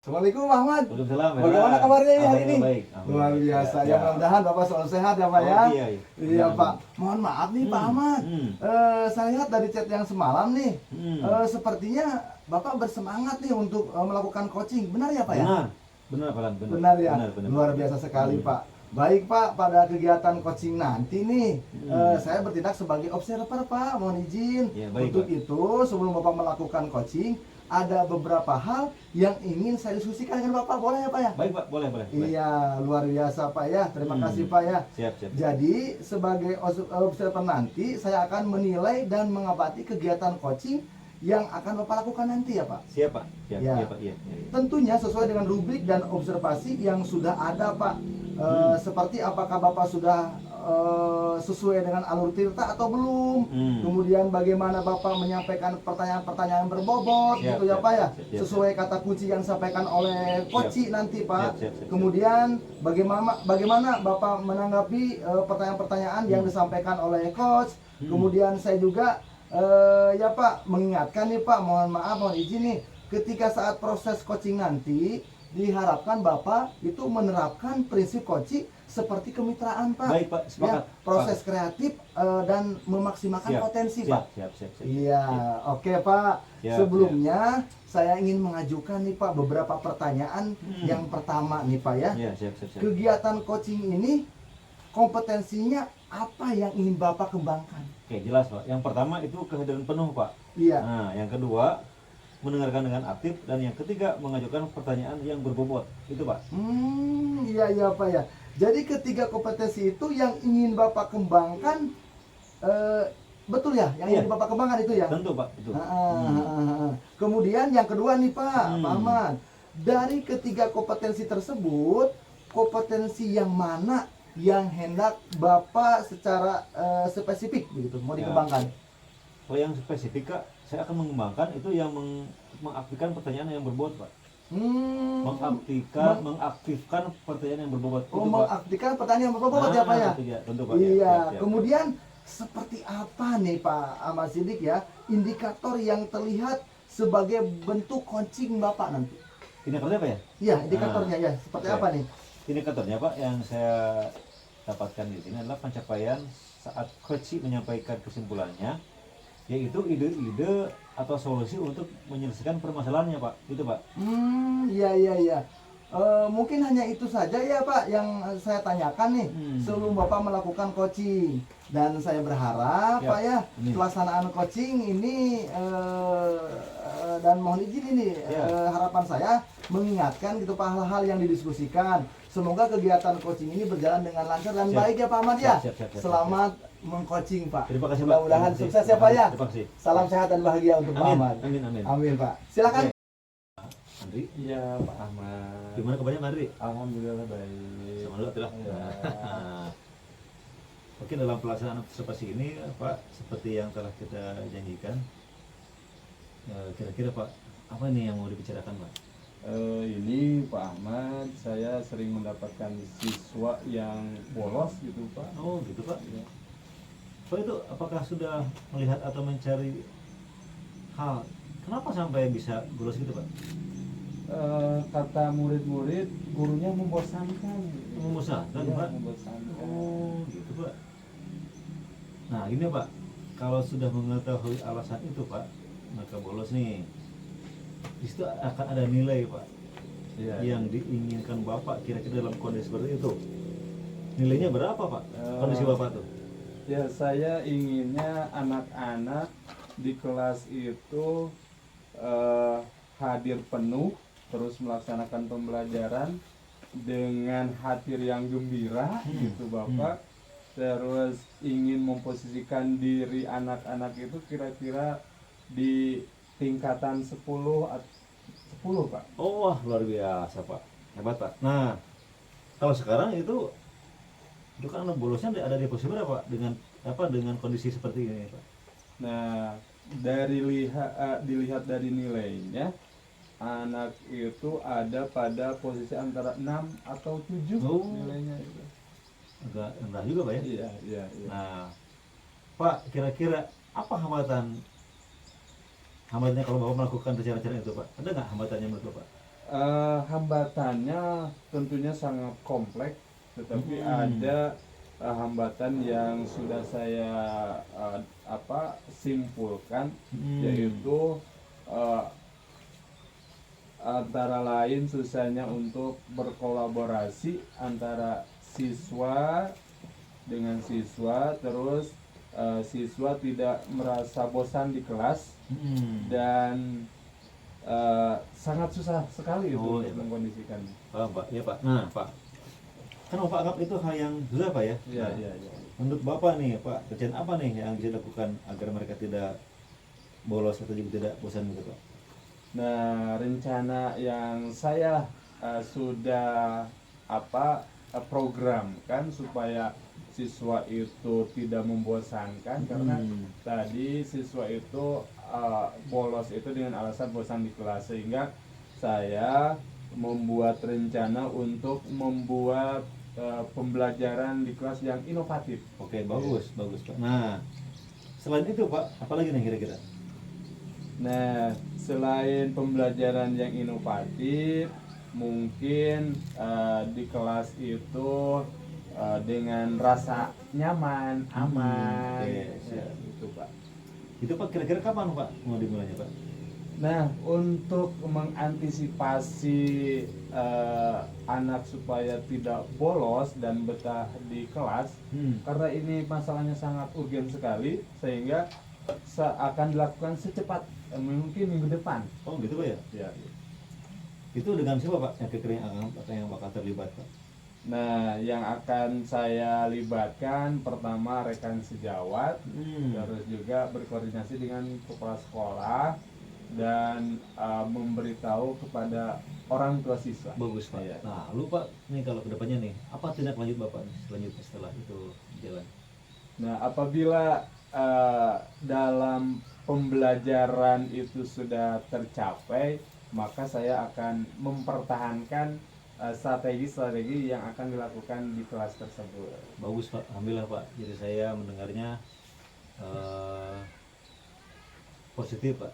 Assalamualaikum Pak Ahmad. Waalaikumsalam. Bagaimana kabarnya ini hari ini? Baik. Luar biasa. Ya, mudah-mudahan Bapak selalu sehat ya Pak ya. Iya, iya. Iya Pak. Mohon maaf nih Pak Ahmad. Saya lihat dari chat yang semalam nih. Sepertinya Bapak bersemangat nih untuk melakukan coaching. Benar ya Pak ya? Benar Pak. Benar ya. Luar biasa sekali Pak. Baik Pak, pada kegiatan coaching nanti nih, saya bertindak sebagai observer Pak, mohon izin. Ya, baik, untuk Pak. itu, sebelum Bapak melakukan coaching, ada beberapa hal yang ingin saya diskusikan dengan Bapak, boleh ya Pak ya? Baik Pak, boleh. Iya, luar biasa Pak ya, terima kasih Pak ya. Siap. Jadi, sebagai observer nanti, saya akan menilai dan mengamati kegiatan coaching yang akan Bapak lakukan nanti ya Pak. Siap Pak. Ya. Iya Pak. Iya. Tentunya sesuai dengan rubrik dan observasi yang sudah ada Pak. Seperti apakah Bapak sudah sesuai dengan alur tirta atau belum. Kemudian bagaimana Bapak menyampaikan pertanyaan-pertanyaan berbobot gitu ya Pak ya. Sesuai kata kunci yang disampaikan oleh coach nanti Pak. Kemudian bagaimana Bapak menanggapi pertanyaan-pertanyaan yang disampaikan oleh coach. Kemudian saya juga ya Pak mengingatkan nih Pak, mohon maaf, mohon izin nih, ketika saat proses coaching nanti diharapkan Bapak itu menerapkan prinsip coaching seperti kemitraan Pak. Baik Pak, sepakat. Ya, proses kreatif dan memaksimalkan potensi Pak. Siap. Iya, oke Pak. Siap, Sebelumnya saya ingin mengajukan nih Pak beberapa pertanyaan. Yang pertama nih Pak ya. Iya, siap. Kegiatan coaching ini kompetensinya apa yang ingin Bapak kembangkan? Oke, jelas Pak. Yang pertama itu kehadiran penuh Pak. Iya. Nah, yang kedua mendengarkan dengan aktif, dan yang ketiga mengajukan pertanyaan yang berbobot. Itu Pak. Iya Pak ya. Jadi ketiga kompetensi itu yang ingin Bapak kembangkan, betul ya? Yang ingin Bapak kembangkan itu ya? Tentu Pak, itu. Kemudian yang kedua nih Pak Ahmad, dari ketiga kompetensi tersebut, kompetensi yang mana yang hendak Bapak secara spesifik begitu mau dikembangkan? Kalau yang spesifik Kak, saya akan mengembangkan itu yang mengaktifkan pertanyaan yang berbobot Pak. Mengaktifkan pertanyaan yang berbobot. Mengaktifkan pertanyaan yang berbobot ya Pak ya? Tentu Pak. Iya. Kemudian seperti apa nih Pak Ahmad Siddiq ya indikator yang terlihat sebagai bentuk coaching Bapak nanti? Indikatornya Pak ya? Iya, indikatornya ya. Seperti apa nih? Indikatornya Pak yang saya dapatkan di sini adalah pencapaian saat coach menyampaikan kesimpulannya, yaitu ide-ide atau solusi untuk menyelesaikan permasalahannya Pak. Itu Pak. Iya. Mungkin hanya itu saja ya Pak yang saya tanyakan nih sebelum Bapak melakukan coaching. Dan saya berharap Pak ya pelaksanaan coaching ini dan mohon izin ini harapan saya mengingatkan gitu Pak hal-hal yang didiskusikan. Semoga kegiatan coaching ini berjalan dengan lancar dan baik ya Pak Ahmad ya. Selamat mengcoaching Pak. Terima kasih Pak. Mudah-mudahan sukses ya Pak ya. Terima kasih. Salam sehat dan bahagia untuk Pak Ahmad. Amin Pak. Silakan. Andri. Iya Pak Ahmad. Gimana kabarnya Andri? Alhamdulillah baik. Sama dulu lah. Oke, dalam pelaksanaan observasi ini Pak, seperti yang telah kita janjikan, kira-kira Pak, apa nih yang mau dibicarakan Pak? Ini Pak Ahmad, saya sering mendapatkan siswa yang bolos gitu Pak. Oh gitu Pak. Ya. Pak itu apakah sudah melihat atau mencari hal kenapa sampai bisa bolos gitu Pak? Kata murid-murid, gurunya membosankan. Membosankan Ya, Pak? membosankan. Oh gitu Pak. Nah ini Pak, kalau sudah mengetahui alasan itu Pak, maka bolos nih, di situ akan ada nilai Pak yang diinginkan Bapak kira-kira dalam kondisi seperti itu. Nilainya berapa Pak? Kondisi Bapak tuh? Ya, saya inginnya anak-anak di kelas itu hadir penuh, terus melaksanakan pembelajaran dengan hati yang gembira gitu Bapak. Terus ingin memposisikan diri anak-anak itu kira-kira di tingkatan 10 Pak. Oh wah, luar biasa Pak, hebat Pak. Nah kalau sekarang itu kan anak bolosnya ada di posisi berapa dengan kondisi seperti ini Pak? Nah, dilihat dari nilainya, anak itu ada pada posisi antara 6 atau 7 nilainya itu. Agak rendah juga Pak ya? Iya. Nah Pak, kira-kira apa hambatannya kalau Bapak melakukan cara-cara itu Pak? Ada nggak hambatannya menurut Bapak? Hambatannya tentunya sangat kompleks, tetapi ada hambatan yang sudah saya simpulkan, yaitu antara lain susahnya untuk berkolaborasi antara siswa dengan siswa, terus siswa tidak merasa bosan di kelas, dan sangat susah sekali itu Oh, untuk iya, Pak. mengkondisikan. Paham Pak, ya Pak. Nah Pak, kan Bapak anggap itu hal yang susah Pak ya. Iya, Nah, iya, iya. menurut Bapak nih Pak, kerjaan apa nih yang bisa dilakukan agar mereka tidak bolos atau juga tidak bosan gitu Pak? Nah, rencana yang saya sudah programkan supaya siswa itu tidak membosankan, karena tadi siswa itu bolos itu dengan alasan bosan di kelas, sehingga saya membuat rencana untuk membuat pembelajaran di kelas yang inovatif. Oke, bagus, bagus Pak. Nah, selain itu Pak, apa lagi nih kira-kira? Nah, selain pembelajaran yang inovatif, mungkin di kelas itu dengan rasa nyaman, aman, oke, siap. gitu Pak. Itu Pak kira-kira kapan Pak mau dimulainya Pak? Nah, untuk mengantisipasi anak supaya tidak bolos dan betah di kelas, karena ini masalahnya sangat urgen sekali, sehingga akan dilakukan secepat mungkin minggu depan. Oh gitu Pak ya? Ya. Itu dengan siapa Pak yang kira-kira yang bakal terlibat Pak? Nah, yang akan saya libatkan pertama rekan sejawat, terus juga berkoordinasi dengan kepala sekolah, dan memberitahu kepada orang tua siswa. Bagus Pak. Ya. Nah, lu Pak, nih kalau kedepannya nih, apa tindak lanjut Bapak nih selanjutnya setelah itu jalan? Nah, apabila dalam pembelajaran itu sudah tercapai, maka saya akan mempertahankan strategi-strategi yang akan dilakukan di kelas tersebut. Bagus Pak, alhamdulillah Pak. Jadi saya mendengarnya positif Pak.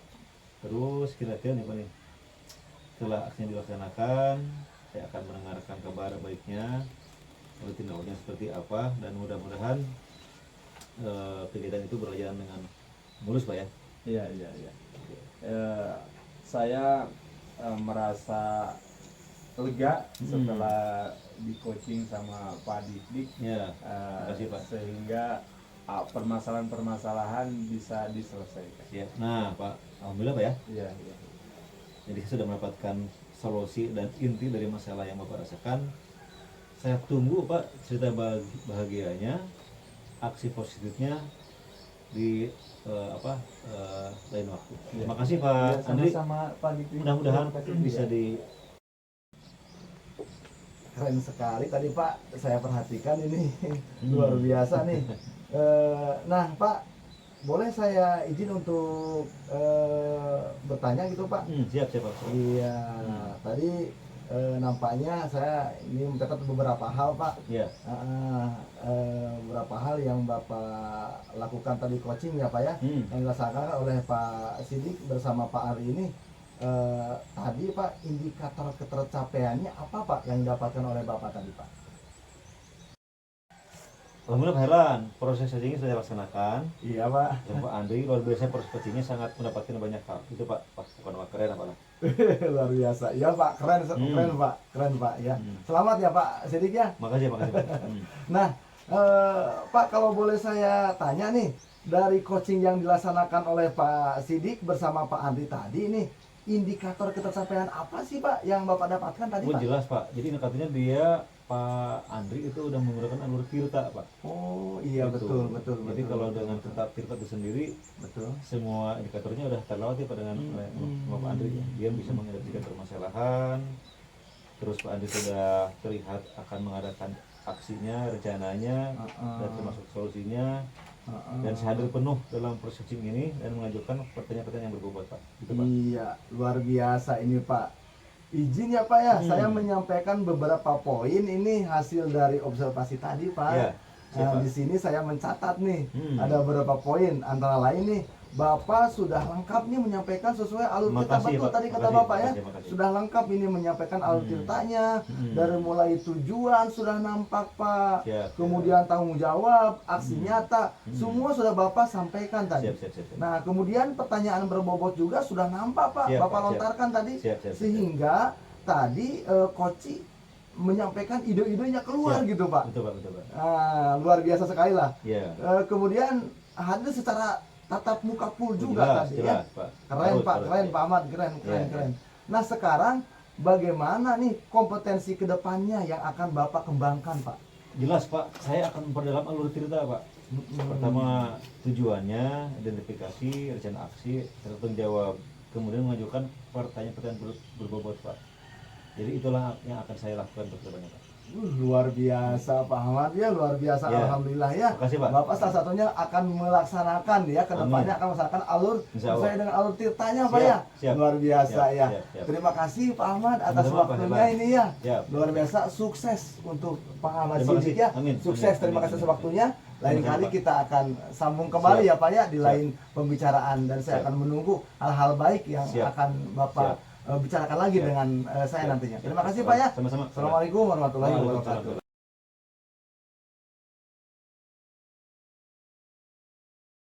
Terus kira-kira nih Pak nih, setelah aksinya dilaksanakan, saya akan mendengarkan kabar baiknya, lalu tindak lanjutnya seperti apa, dan mudah-mudahan kegiatan itu berjalan dengan mulus Pak ya. Iya, iya, iya. Saya merasa lega setelah di coaching sama Pak Dik. Ya, terima kasih Pak. Sehingga permasalahan-permasalahan bisa diselesaikan. Siap. Nah Pak, alhamdulillah Pak ya. Iya, iya. Jadi saya sudah mendapatkan solusi dan inti dari masalah yang Bapak rasakan. Saya tunggu Pak cerita bahagianya, aksi positifnya di lain waktu. Terima kasih Pak Andri. Sama Pak Dik. Mudah-mudahan bisa di Keren sekali tadi Pak, saya perhatikan ini luar biasa nih. Nah Pak, boleh saya izin untuk bertanya gitu Pak? siap Pak. Iya, tadi nampaknya saya ini mencatat beberapa hal Pak. Iya. Beberapa hal yang Bapak lakukan tadi coaching ya Pak ya, yang dilaksanakan oleh Pak Sidik bersama Pak Ari ini. Tadi Pak, indikator ketercapaiannya apa Pak yang didapatkan oleh Bapak tadi Pak? Alhamdulillah Pak Herlan, proses coachingnya sudah dilaksanakan. Iya Pak. Dan Pak Andri luar biasa, proses coachingnya sangat mendapatkan banyak hal. Itu Pak, bukan Pak keren apa lah. Luar biasa. Iya Pak, keren Pak, keren Pak ya. Selamat ya Pak Sidik ya. Makasih Pak. Nah, Pak kalau boleh saya tanya nih, dari coaching yang dilaksanakan oleh Pak Sidik bersama Pak Andri tadi nih, indikator ketercapaian apa sih Pak yang Bapak dapatkan tadi Oh Pak? jelas Pak, jadi indikatornya dia Pak Andri itu udah menggunakan alur Tirta Pak. Oh iya Gitu. betul. Jadi kalau dengan tetap Tirta itu sendiri, betul. semua indikatornya udah terlewati Pak dengan Pak Andri. Dia bisa mengendalikan permasalahan. Terus Pak Andri sudah terlihat akan mengadakan aksinya, rencananya, dan termasuk solusinya. Dan saya hadir penuh dalam proses coaching ini dan mengajukan pertanyaan-pertanyaan yang berbobot Pak. Gitu, Pak. Iya, luar biasa ini Pak. Izin ya Pak ya, saya menyampaikan beberapa poin ini hasil dari observasi tadi Pak. Ya, Nah, di sini saya mencatat nih, ada beberapa poin, antara lain nih Bapak sudah lengkap nih menyampaikan sesuai alur tirta. Makasih, Betul Pak. tadi kata Makasih, Bapak ya. makasih. Sudah lengkap ini menyampaikan alur tirtanya. Dari mulai tujuan sudah nampak Pak. Siap, Kemudian tanggung jawab, aksi nyata, semua sudah Bapak sampaikan tadi. Siap. Nah, kemudian pertanyaan berbobot juga sudah nampak Pak. Siap, Bapak Pak, lontarkan tadi. Siap. Sehingga tadi Koci menyampaikan ide-idenya keluar Siap. gitu Pak. Betul Pak. Nah, luar biasa sekali lah. Iya. Kemudian hadir secara tatap muka full juga tadi ya. Pak. Keren Pak, Harus, keren ya. Pak Ahmad, keren. Iya. Nah sekarang bagaimana nih kompetensi kedepannya yang akan Bapak kembangkan Pak? Jelas Pak, saya akan memperdalam alur tirta Pak. Pertama tujuannya, identifikasi, rencana aksi, serta tanggung jawab. Kemudian mengajukan pertanyaan-pertanyaan berbobot Pak. Jadi itulah yang akan saya lakukan untuk kedepannya Pak. Luar biasa Pak Ahmad ya, luar biasa. Ya. Alhamdulillah ya. Makasih, Pak. Bapak salah satunya akan melaksanakan ya, kedepannya Amin. akan melaksanakan alur Insya Allah. sesuai dengan alur tirtanya Pak Siap, ya. siap. Luar biasa Siap, ya. siap. Terima kasih Pak Ahmad atas Sama-sama, Pak waktunya Hebat. ini ya. Siap. Luar biasa, sukses untuk Pak Ahmad Terima Siddiq kasih. ya. Amin. Sukses, Amin. terima Amin. kasih atas Amin. waktunya. Lain Sama-sama, kali Pak. kita akan sambung kembali Siap. ya Pak ya di Siap. lain pembicaraan, dan saya Siap. akan menunggu hal-hal baik yang Siap. akan Bapak bicarakan lagi Siap. dengan saya Siap. nantinya. Siap. Terima kasih Pak ya. Sama-sama. Assalamualaikum warahmatullahi Waalaikumsalam. wabarakatuh.